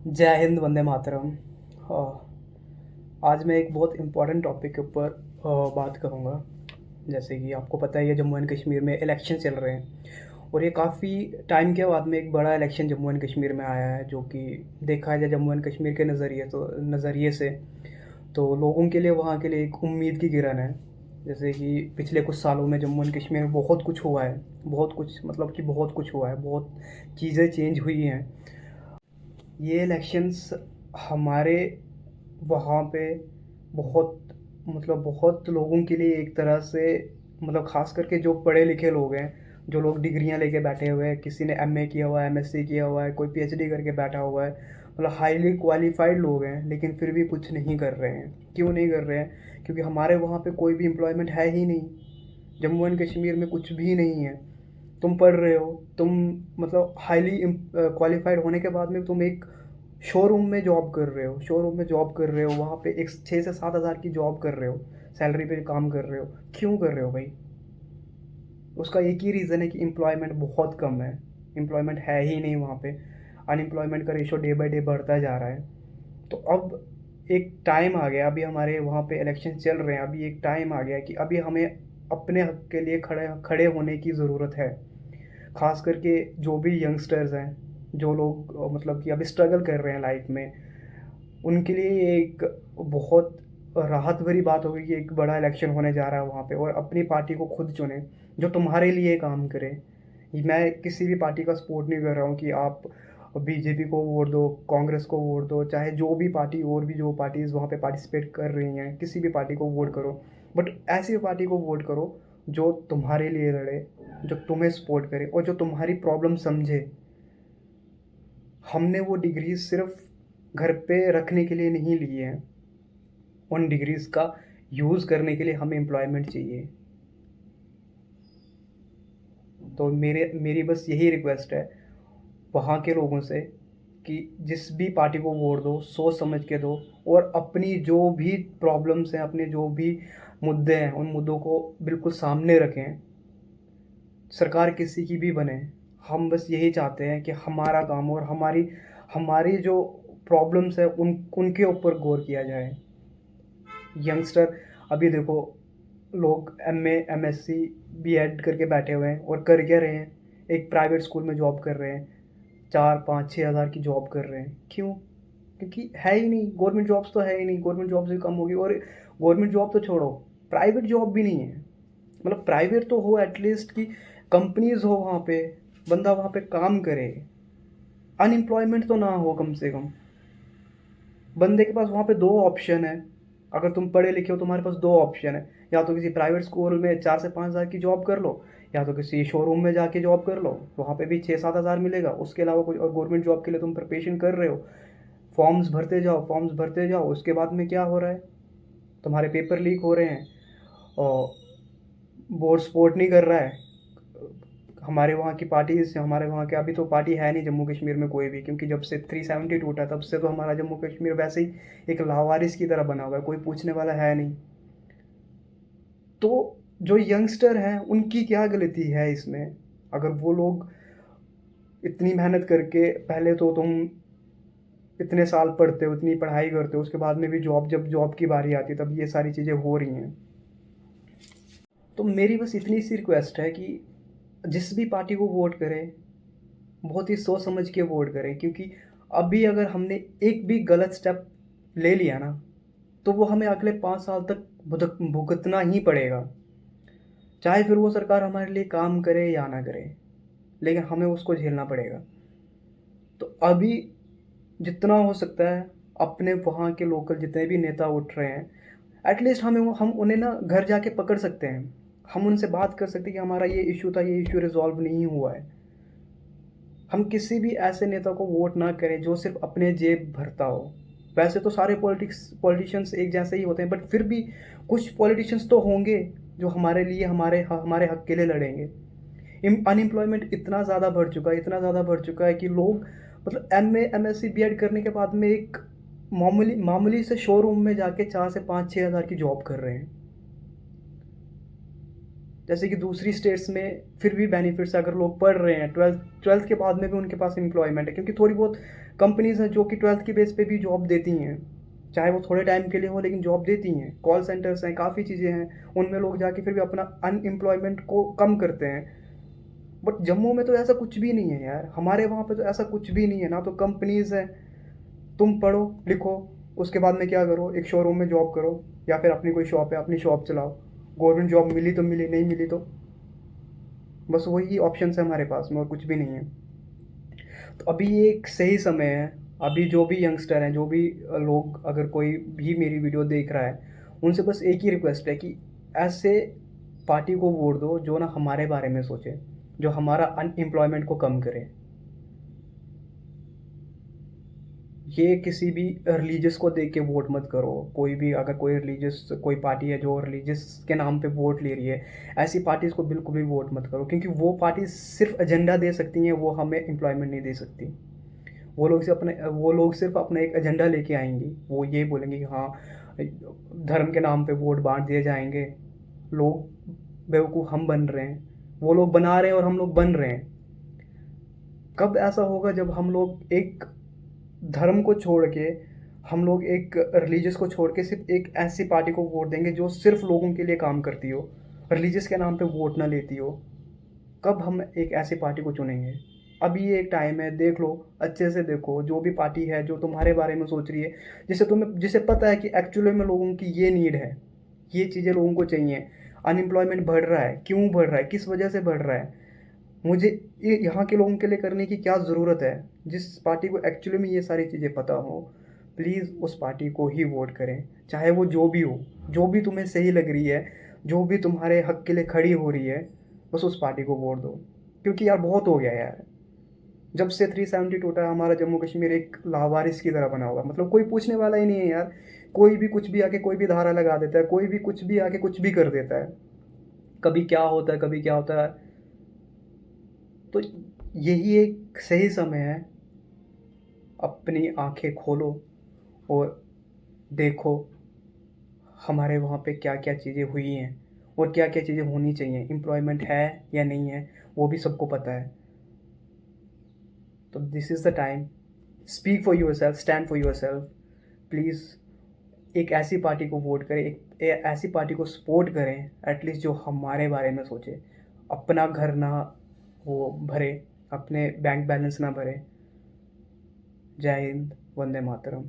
जय हिंद, वंदे मातरम। आज मैं एक बहुत इम्पोर्टेंट टॉपिक के ऊपर बात करूँगा। जैसे कि आपको पता है, ये जम्मू एंड कश्मीर में इलेक्शन चल रहे हैं और ये काफ़ी टाइम के बाद में एक बड़ा इलेक्शन जम्मू एंड कश्मीर में आया है, जो कि देखा जाए जम्मू एंड कश्मीर के नज़रिए से तो लोगों के लिए वहाँ के लिए एक उम्मीद की किरण है। जैसे कि पिछले कुछ सालों में जम्मू एंड कश्मीर में बहुत कुछ हुआ है, बहुत कुछ मतलब कि बहुत कुछ हुआ है, बहुत चीज़ें चेंज हुई हैं। ये इलेक्शंस हमारे वहाँ पे बहुत बहुत लोगों के लिए एक तरह से ख़ास करके जो पढ़े लिखे लोग हैं, जो लोग डिग्रियां लेके बैठे हुए हैं, किसी ने एमए किया हुआ है, एमएससी किया हुआ है, कोई पीएचडी करके बैठा हुआ है, हाईली क्वालिफाइड लोग हैं, लेकिन फिर भी कुछ नहीं कर रहे हैं। क्यों नहीं कर रहे हैं? क्योंकि हमारे वहाँ पे कोई भी एम्प्लॉयमेंट है ही नहीं। जम्मू एंड कश्मीर में कुछ भी नहीं है। तुम पढ़ रहे हो, तुम हाईली क्वालिफाइड होने के बाद में तुम एक शोरूम में जॉब कर रहे हो, वहाँ पे एक 6 से 7 हज़ार की जॉब कर रहे हो, सैलरी पे काम कर रहे हो। क्यों कर रहे हो भाई? उसका एक ही रीज़न है कि एम्प्लॉयमेंट बहुत कम है। एम्प्लॉयमेंट है ही नहीं वहाँ पे। अनएम्प्लॉयमेंट का रेशो डे बाई डे बढ़ता जा रहा है। तो अब एक टाइम आ गया, अभी हमारे वहाँ पे इलेक्शन चल रहे हैं, अभी एक टाइम आ गया कि अभी हमें अपने हक के लिए खड़े खड़े होने की ज़रूरत है। ख़ास करके जो भी यंगस्टर्स हैं, जो लोग कि अभी स्ट्रगल कर रहे हैं लाइफ में, उनके लिए ये एक बहुत राहत भरी बात होगी कि एक बड़ा इलेक्शन होने जा रहा है वहाँ पे, और अपनी पार्टी को खुद चुने जो तुम्हारे लिए काम करे। मैं किसी भी पार्टी का सपोर्ट नहीं कर रहा हूँ कि आप बीजेपी को वोट दो, कांग्रेस को वोट दो, चाहे जो भी पार्टी और भी जो पार्टीज़ वहाँ पे पार्टिसिपेट कर रही हैं, किसी भी पार्टी को वोट करो। बट ऐसी पार्टी को वोट करो जो तुम्हारे लिए लड़े, जो तुम्हें सपोर्ट करे और जो तुम्हारी प्रॉब्लम समझे। हमने वो डिग्री सिर्फ घर पे रखने के लिए नहीं ली है। उन डिग्रीज़ का यूज़ करने के लिए हमें एम्प्लॉयमेंट चाहिए। तो मेरी बस यही रिक्वेस्ट है वहाँ के लोगों से कि जिस भी पार्टी को वोट दो, सोच समझ के दो, और अपनी जो भी प्रॉब्लम्स हैं, अपने जो भी मुद्दे हैं, उन मुद्दों को बिल्कुल सामने रखें। सरकार किसी की भी बने, हम बस यही चाहते हैं कि हमारा काम और हमारी हमारी जो प्रॉब्लम्स है उनके ऊपर गौर किया जाए। यंगस्टर अभी देखो, लोग एमए, एमएससी, बीएड करके बैठे हुए हैं और कर क्या रहे हैं? एक प्राइवेट स्कूल में जॉब कर रहे हैं, 4, 5, 6 हज़ार की जॉब कर रहे हैं। क्यों? क्योंकि है ही नहीं, गवर्नमेंट जॉब्स तो है ही नहीं, गवर्नमेंट जॉब्स भी कम होगी। और गवर्नमेंट जॉब तो छोड़ो, प्राइवेट जॉब भी नहीं है। प्राइवेट तो हो एटलीस्ट कि कंपनीज हो वहाँ पे, बंदा वहाँ पे काम करे, अनएम्प्लॉयमेंट तो ना हो कम से कम। बंदे के पास वहाँ पे दो ऑप्शन है। अगर तुम पढ़े लिखे हो, तुम्हारे पास दो ऑप्शन है, या तो किसी प्राइवेट स्कूल में 4 से 5 हज़ार की जॉब कर लो, या तो किसी शोरूम में जाके जॉब कर लो, वहाँ पे भी 6, 7 हज़ार मिलेगा। उसके अलावा कोई और गवर्नमेंट जॉब के लिए तुम प्रिपरेशन कर रहे हो, फॉर्म्स भरते जाओ। उसके बाद में क्या हो रहा है? तुम्हारे पेपर लीक हो रहे हैं और बोर्ड सपोर्ट नहीं कर रहा है। हमारे वहाँ की पार्टीज, हमारे वहाँ के अभी तो पार्टी है नहीं जम्मू कश्मीर में कोई भी, क्योंकि जब से 370 टूटा तब से तो हमारा जम्मू कश्मीर वैसे ही एक लावारिस की तरह बना हुआ है, कोई पूछने वाला है नहीं। तो जो यंगस्टर हैं उनकी क्या गलती है इसमें? अगर वो लोग इतनी मेहनत करके, पहले तो तुम इतने साल पढ़ते हो, इतनी पढ़ाई करते हो, उसके बाद में भी जब जॉब की बारी आती है तब ये सारी चीज़ें हो रही हैं। तो मेरी बस इतनी सी रिक्वेस्ट है कि जिस भी पार्टी को वोट करें, बहुत ही सोच समझ के वोट करें। क्योंकि अभी अगर हमने एक भी गलत स्टेप ले लिया ना, तो वो हमें अगले 5 साल तक भुगतना ही पड़ेगा। चाहे फिर वो सरकार हमारे लिए काम करे या ना करे, लेकिन हमें उसको झेलना पड़ेगा। तो अभी जितना हो सकता है, अपने वहाँ के लोकल जितने भी नेता उठ रहे हैं, एटलीस्ट हम उन्हें ना घर जाके पकड़ सकते हैं। हम उनसे बात कर सकते हैं कि हमारा ये इशू था, ये इशू रिजॉल्व नहीं हुआ है। हम किसी भी ऐसे नेता को वोट ना करें जो सिर्फ अपने जेब भरता हो। वैसे तो सारे पॉलिटिशियंस एक जैसे ही होते हैं, बट फिर भी कुछ पॉलिटिशियंस तो होंगे जो हमारे लिए, हमारे हक के लिए लड़ेंगे। अनएम्प्लॉयमेंट इतना ज़्यादा बढ़ चुका है, इतना ज़्यादा बढ़ चुका है कि लोग एमए, एमएससी, बीएड करने के बाद में एक मामूली मामूली से शोरूम में जाके 4 से 5, 6 हज़ार की जॉब कर रहे हैं। जैसे कि दूसरी स्टेट्स में फिर भी बेनिफिट्स, अगर लोग पढ़ रहे हैं, ट्वेल्थ ट्वेल्थ के बाद में भी उनके पास एम्प्लॉयमेंट है, क्योंकि थोड़ी बहुत कंपनीज़ हैं जो कि 12th की बेस पे भी जॉब देती हैं, चाहे वो थोड़े टाइम के लिए हो लेकिन जॉब देती हैं। कॉल सेंटर्स हैं, काफ़ी चीज़ें हैं, उनमें लोग जाके फिर भी अपना अनएम्प्लॉयमेंट को कम करते हैं। बट जम्मू में तो ऐसा कुछ भी नहीं है यार, हमारे वहाँ पे तो ऐसा कुछ भी नहीं है, ना तो कंपनीज़ हैं। तुम पढ़ो लिखो, उसके बाद में क्या करो, एक शोरूम में जॉब करो या फिर अपनी कोई शॉप है अपनी शॉप चलाओ। गवर्नमेंट जॉब मिली तो मिली, नहीं मिली तो बस वही ऑप्शन है हमारे पास में, और कुछ भी नहीं है। तो अभी ये एक सही समय है। अभी जो भी यंगस्टर हैं, जो भी लोग, अगर कोई भी मेरी वीडियो देख रहा है, उनसे बस एक ही रिक्वेस्ट है कि ऐसे पार्टी को वोट दो जो ना हमारे बारे में सोचे, जो हमारा अनएम्प्लॉयमेंट को कम करे। ये किसी भी रिलीजियस को देख के वोट मत करो। कोई भी, अगर कोई रिलीजियस कोई पार्टी है जो रिलीजियस के नाम पे वोट ले रही है, ऐसी पार्टीज़ को बिल्कुल भी वोट मत करो, क्योंकि वो पार्टी सिर्फ एजेंडा दे सकती हैं, वो हमें एम्प्लॉयमेंट नहीं दे सकती। वो लोग सिर्फ अपना एक एजेंडा लेके आएंगी। वो ये बोलेंगे कि हाँ, धर्म के नाम पे वोट बांट दिए जाएंगे, लोग बेवकूफ़ हम बन रहे हैं, वो लोग बना रहे हैं और हम लोग बन रहे हैं। कब ऐसा होगा जब हम लोग एक धर्म को छोड़ के, हम लोग एक रिलीजियस को छोड़ के सिर्फ एक ऐसी पार्टी को वोट देंगे जो सिर्फ लोगों के लिए काम करती हो, रिलीजियस के नाम पे वोट ना लेती हो। कब हम एक ऐसी पार्टी को चुनेंगे? अभी ये एक टाइम है, देख लो, अच्छे से देखो, जो भी पार्टी है जो तुम्हारे बारे में सोच रही है, जिसे पता है कि एक्चुअली में लोगों की ये नीड है, ये चीज़ें लोगों को चाहिए। अनएम्प्लॉयमेंट बढ़ रहा है, क्यों बढ़ रहा है, किस वजह से बढ़ रहा है, मुझे ये यहाँ के लोगों के लिए करने की क्या ज़रूरत है? जिस पार्टी को एक्चुअली में ये सारी चीज़ें पता हो, प्लीज़ उस पार्टी को ही वोट करें, चाहे वो जो भी हो, जो भी तुम्हें सही लग रही है, जो भी तुम्हारे हक के लिए खड़ी हो रही है, बस उस पार्टी को वोट दो। क्योंकि यार बहुत हो गया यार, जब से 370 टूटा है हमारा जम्मू कश्मीर एक लावारिस की तरह बना हुआ, मतलब कोई पूछने वाला ही नहीं है यार। कोई भी कुछ भी आके कोई भी धारा लगा देता है, कोई भी कुछ भी आके कुछ भी कर देता है, कभी क्या होता है, कभी क्या होता है। तो यही एक सही समय है, अपनी आंखें खोलो और देखो हमारे वहाँ पे क्या क्या चीज़ें हुई हैं और क्या क्या चीज़ें होनी चाहिए। एम्प्लॉयमेंट है या नहीं है, वो भी सबको पता है। तो this is the time, speak for your self, stand for your self. Please एक ऐसी पार्टी को वोट करें, एक ऐसी पार्टी को सपोर्ट करें एटलीस्ट जो हमारे बारे में सोचे, अपना घर ना वो भरे, अपने बैंक बैलेंस ना भरे। जय हिंद, वंदे मातरम।